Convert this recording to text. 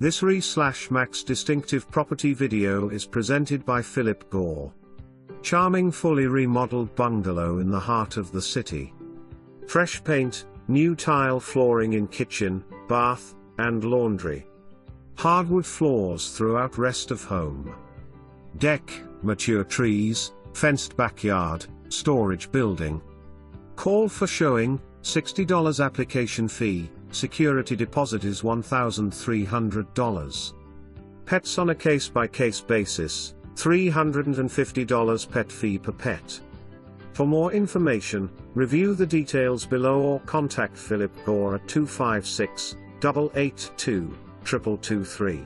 This RE/MAX distinctive property video is presented by Phillip Gore. Charming fully remodeled bungalow in the heart of the city. Fresh paint, new tile flooring in kitchen, bath, and laundry. Hardwood floors throughout rest of home. Deck, mature trees, fenced backyard, storage building. Call for showing, $60 application fee, security deposit is $1,300. Pets on a case-by-case basis, $350 pet fee per pet. For more information, review the details below or contact Phillip Gore at 256-882-2223.